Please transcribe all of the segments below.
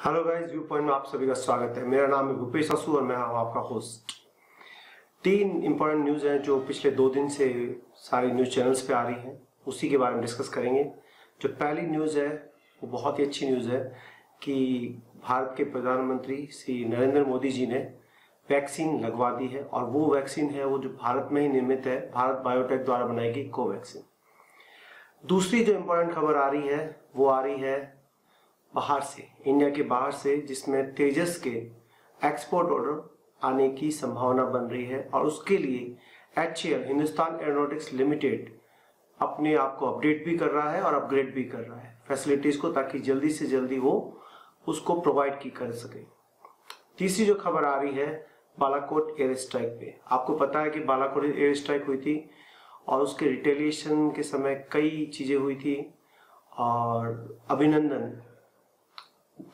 Hello guys, view point में आप सभी का स्वागत है। मेरा नाम है भूपेश असू और मैं हूं आपका होस्ट। तीन इंपॉर्टेंट न्यूज़ हैं जो पिछले 2 दिन से सारी न्यूज़ चैनल्स पे आ रही हैं, उसी के बारे में डिस्कस करेंगे। जो पहली न्यूज़ है वो बहुत ही अच्छी न्यूज़ है कि भारत के प्रधानमंत्री श्री नरेंद्र मोदी जी ने वैक्सीन लगवा दी है और वो वैक्सीन है वो जो भारत में ही निर्मित है, भारत बायोटेक द्वारा बनाई गई कोवैक्सीन। दूसरी जो इम्पोर्टेंट खबर आ रही है वो आ रही है बाहर से, इंडिया के बाहर से, जिसमें तेजस के एक्सपोर्ट ऑर्डर आने की संभावना बन रही है और उसके लिए HAL हिंदुस्तान एरोनॉटिक्स लिमिटेड अपने आप को अपडेट भी कर रहा है और अपग्रेड भी कर रहा है फैसिलिटीज को, ताकि जल्दी से जल्दी वो उसको प्रोवाइड की कर सके। तीसरी जो खबर आ रही है बालाकोट एयर स्ट्राइक पे। आपको पता है कि बालाकोट एयर स्ट्राइक हुई थी और उसके रिटेलिएशन के समय कई चीजें हुई थी और अभिनंदन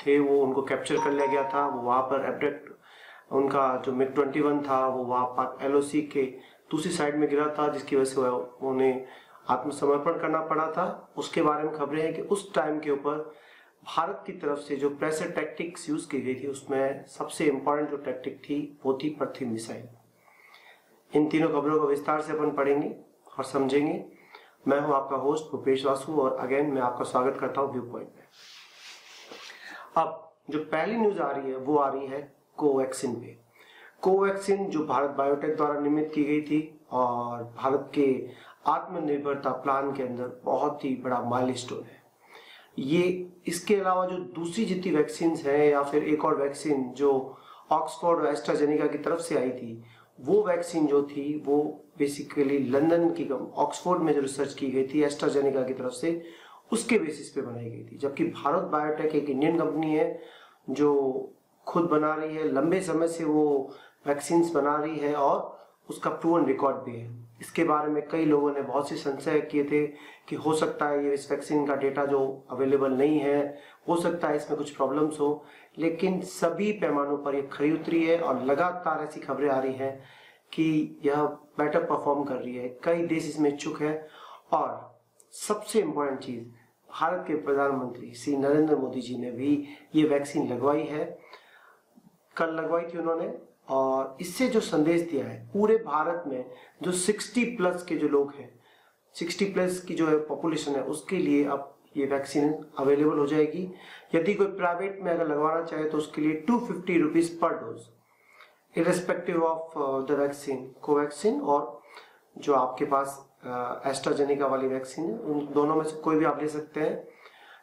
थे वो उनको कैप्चर कर लिया गया था। वो वहां पर एब्डक्ट उनका जो MiG-21 था वो वहां पर LOC के दूसरी साइड में गिरा था, जिसकी वजह से उन्हें आत्मसमर्पण करना पड़ा था। उसके बारे में खबरें हैं कि उस टाइम के ऊपर भारत की तरफ से जो प्रेशर टैक्टिक्स यूज की गई थी उसमें सबसे इंपॉर्टेंट जो टैक्टिक थी वो थी पृथ्वी मिसाइल। इन तीनों खबरों को विस्तार से अपन पढ़ेंगे और समझेंगे। मैं हूं आपका होस्ट भूपेश वासु और अगेन मैं आपका स्वागत करता हूं व्यू पॉइंट में। अब जो पहली न्यूज आ रही है वो आ रही है कोवैक्सीन पे। कोवैक्सीन जो भारत बायोटेक द्वारा निर्मित की गई थी और भारत के आत्मनिर्भरता प्लान के अंदर बहुत ही बड़ा माइलस्टोन है ये। इसके अलावा जो दूसरी जितनी वैक्सीन है या फिर एक और वैक्सीन जो ऑक्सफोर्ड और एस्ट्राजेनेका की तरफ से आई थी, वो वैक्सीन जो थी वो बेसिकली लंदन की ऑक्सफोर्ड में जो रिसर्च की गई थी एस्ट्राजेनेका की तरफ से, उसके बेसिस पे बनाई गई थी। जबकि भारत बायोटेक एक इंडियन कंपनी है जो खुद बना रही है, लंबे समय से वो वैक्सीन्स बना रही है और उसका प्रूवन रिकॉर्ड भी है। इसके बारे में कई लोगों ने बहुत से संशय किए थे कि हो सकता है ये इस वैक्सीन का डेटा जो अवेलेबल नहीं है, हो सकता है इसमें कुछ प्रॉब्लम्स हो, लेकिन सभी पैमानों पर ये खरी उतरी है और लगातार ऐसी खबरें आ रही हैं कि यह बेटर परफॉर्म कर रही है। कई देश इसमें इच्छुक है और सबसे इम्पोर्टेंट चीज, भारत के प्रधानमंत्री श्री नरेंद्र मोदी जी ने भी ये वैक्सीन लगवाई है। कल लगवाई थी उन्होंने और इससे जो संदेश दिया है पूरे भारत में जो 60+ के जो लोग हैं, 60+ की जो पॉपुलेशन है, उसके लिए अब ये वैक्सीन अवेलेबल हो जाएगी। यदि कोई प्राइवेट में अगर लगवाना चाहे तो उसके लिए 250 rupees per dose, irrespective of the vaccine, Covaxin और जो आपके पास एस्ट्राजेनेका वाली वैक्सीन है, उन दोनों में से कोई भी आप ले सकते हैं।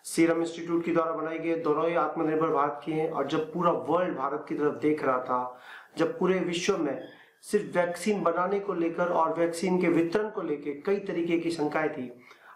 सीरम इंस्टीट्यूट के द्वारा बनाई गई, दोनों ही आत्मनिर्भर भारत की हैं। और जब पूरा वर्ल्ड भारत की तरफ देख रहा था, जब पूरे विश्व में सिर्फ वैक्सीन बनाने को लेकर और वैक्सीन के वितरण को लेकर कई तरीके की शंकाएं थी,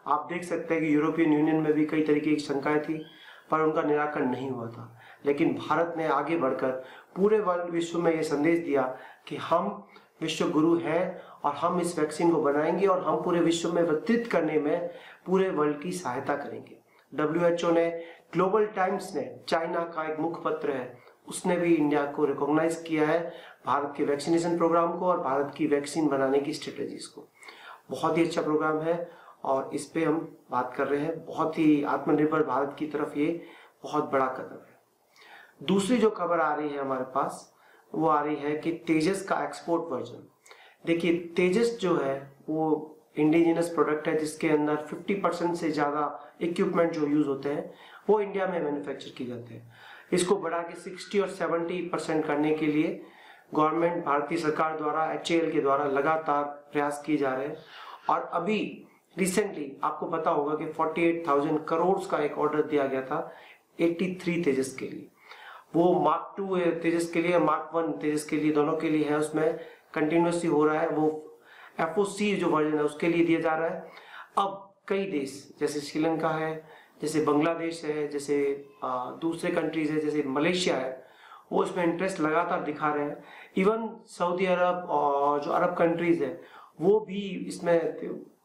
आप देख सकते हैं कि यूरोपियन यूनियन में भी कई तरीके की शंकाएं थी पर उनका निराकरण नहीं हुआ था। लेकिन भारत ने आगे बढ़कर पूरे वर्ल्ड विश्व में यह संदेश दिया कि हम विश्व गुरु हैं और हम इस वैक्सीन को बनाएंगे और हम पूरे विश्व में वितरित करने में पूरे वर्ल्ड की सहायता करेंगे। WHO ने, ग्लोबल टाइम्स ने, चाइना का एक मुखपत्र है, उसने भी इंडिया को रिकॉग्नाइज किया है, भारत के वैक्सीनेशन प्रोग्राम को और भारत की वैक्सीन बनाने की स्ट्रेटेजीज को। बहुत ही अच्छा प्रोग्राम है और इस पे हम बात कर रहे हैं। बहुत ही आत्मनिर्भर भारत की तरफ ये बहुत बड़ा कदम है। दूसरी जो खबर आ रही है हमारे पास वो आ रही है कि तेजस का एक्सपोर्ट वर्जन। देखिए, तेजस जो है वो इंडिजिनस प्रोडक्ट है जिसके अंदर 50% से ज्यादा इक्विपमेंट जो यूज होते हैं वो इंडिया में मैन्युफैक्चर किए जाते हैं। इसको बढ़ा के 60 और 70% करने के लिए गवर्नमेंट, भारतीय सरकार द्वारा, HAL के द्वारा लगातार प्रयास किए जा रहे हैं। और अभी रिसेंटली आपको पता होगा कि 48,000 करोड़ का एक ऑर्डर दिया गया था 83 तेजस के लिए। वो मार्क 2 तेजस के लिए, मार्क 1 तेजस के लिए, दोनों के लिए है। उसमें कंटिन्यूसली हो रहा है। वो FOC जो वर्जन है उसके लिए दिया जा रहा है। अब कई देश जैसे श्रीलंका है, जैसे बांग्लादेश है, जैसे दूसरे कंट्रीज है, जैसे मलेशिया है, वो इसमें इंटरेस्ट लगातार दिखा रहे हैं। इवन सऊदी अरब और जो अरब कंट्रीज है वो भी इसमें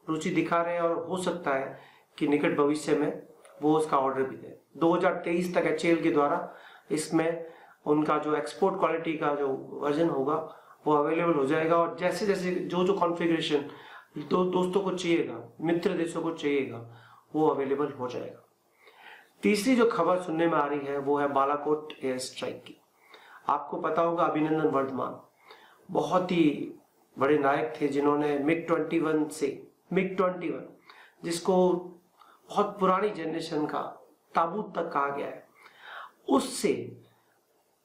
रुचि दिखा रहे हैं और हो सकता है कि निकट भविष्य में वो उसका ऑर्डर भी दे। 2023 तक HAL के द्वारा इसमें उनका जो एक्सपोर्ट क्वालिटी का जो वर्जन होगा वो अवेलेबल हो जाएगा। और जैसे जैसे जो कॉन्फ़िगरेशन दोस्तों को चाहिएगा, मित्र देशों को चाहिएगा, वो अवेलेबल हो जाएगा। तीसरी जो खबर सुनने में आ रही है वो है बालाकोट एयर स्ट्राइक की। आपको पता होगा अभिनंदन वर्धमान बहुत ही बड़े नायक थे जिन्होंने मिग-21 जिसको बहुत पुरानी जनरेशन का ताबूत तक कहा गया है, उससे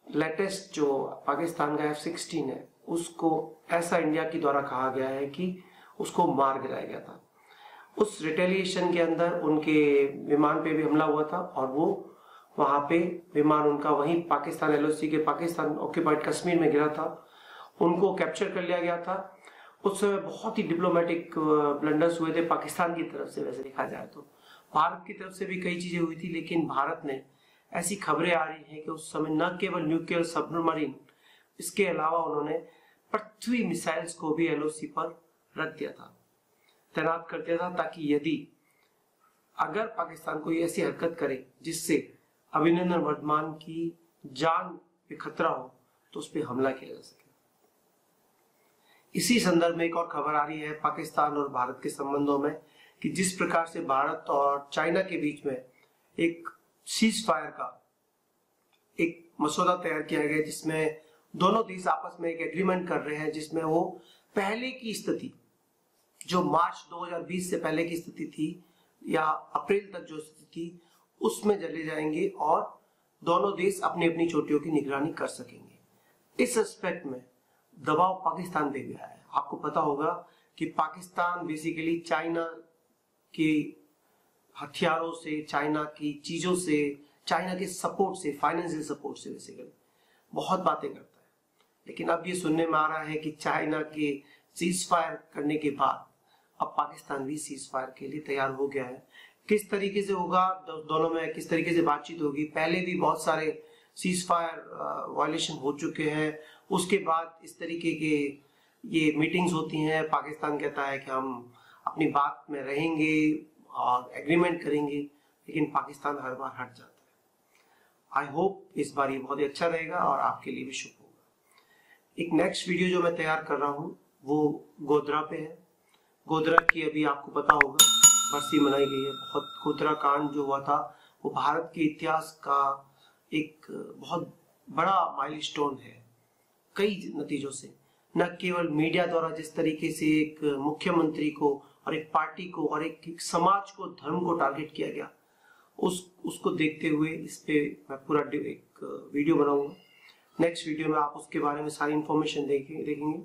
लेटेस्ट जो पाकिस्तान का F-16 है उसको ऐसा इंडिया के द्वारा कहा गया है कि उसको मार गिराया गया था। उस रिटेलिएशन के अंदर उनके विमान पे भी हमला हुआ था और वो वहां पे विमान उनका वहीं पाकिस्तान LOC के पाकिस्तान ऑक्यूपाइड कश्मीर में गिरा था। उनको कैप्चर कर लिया गया था। उस समय बहुत ही डिप्लोमेटिक ब्लंडर्स हुए थे पाकिस्तान की तरफ से। वैसे देखा जाए तो भारत की तरफ से भी कई चीजें हुई थी, लेकिन भारत ने ऐसी खबरें आ रही हैं कि उस समय न केवल न्यूक्लियर सबमरीन, इसके अलावा उन्होंने पृथ्वी मिसाइल्स को भी LOC पर रख दिया था, तैनात कर दिया था, ताकि यदि अगर पाकिस्तान कोई ऐसी हरकत करे जिससे अभिनंदन वर्धमान की जान पे खतरा हो तो उस पर हमला किया जा सके। इसी संदर्भ में एक और खबर आ रही है पाकिस्तान और भारत के संबंधों में कि जिस प्रकार से भारत और चाइना के बीच में एक सीज फायर का एक मसौदा तैयार किया गया, जिसमें दोनों देश आपस में एक एग्रीमेंट कर रहे हैं, जिसमें वो पहले की स्थिति जो मार्च 2020 से पहले की स्थिति थी या अप्रैल तक जो स्थिति थी उसमें चले जाएंगे और दोनों देश अपनी अपनी चोटियों की निगरानी कर सकेंगे। इस एस्पेक्ट में दबाव पाकिस्तान पे भी आया है। आपको पता होगा कि पाकिस्तान बेसिकली चाइना के हथियारों से, चाइना की चीजों से, चाइना के सपोर्ट से, फाइनेंशियल सपोर्ट से बेसिकली बहुत बातें करता है। लेकिन अब ये सुनने में आ रहा है कि चाइना के सीज फायर करने के बाद अब पाकिस्तान भी सीज फायर के लिए तैयार हो गया है। किस तरीके से होगा, दोनों में किस तरीके से बातचीत होगी, पहले भी बहुत सारे सीज फायर वायलेशन हो चुके हैं। उसके बाद इस तरीके के ये मीटिंग्स होती हैं, पाकिस्तान कहता है कि हम अपनी बात में रहेंगे और एग्रीमेंट करेंगे, लेकिन पाकिस्तान हर बार हट जाता है। आई होप इस बार ये बहुत ही अच्छा रहेगा और आपके लिए भी शुभ होगा। एक नेक्स्ट वीडियो जो मैं तैयार कर रहा हूँ वो गोधरा पे है। गोधरा की अभी आपको पता होगा बरसी मनाई गई है। बहुत गोधरा कांड जो हुआ था वो भारत के इतिहास का एक बहुत बड़ा माइलस्टोन है कई नतीजों से। न केवल मीडिया द्वारा जिस तरीके से एक मुख्यमंत्री को और एक पार्टी को और एक समाज को, धर्म को टारगेट किया गया, उसको देखते हुए इस पे मैं पूरा एक वीडियो बनाऊंगा। नेक्स्ट वीडियो में आप उसके बारे में सारी इंफॉर्मेशन देखेंगे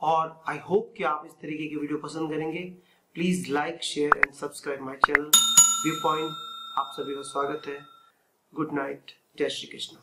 और आई होप कि आप इस तरीके की वीडियो पसंद करेंगे। Please like, share and subscribe my channel view point. आप सभी का स्वागत है। गुड नाइट, जय श्री कृष्ण।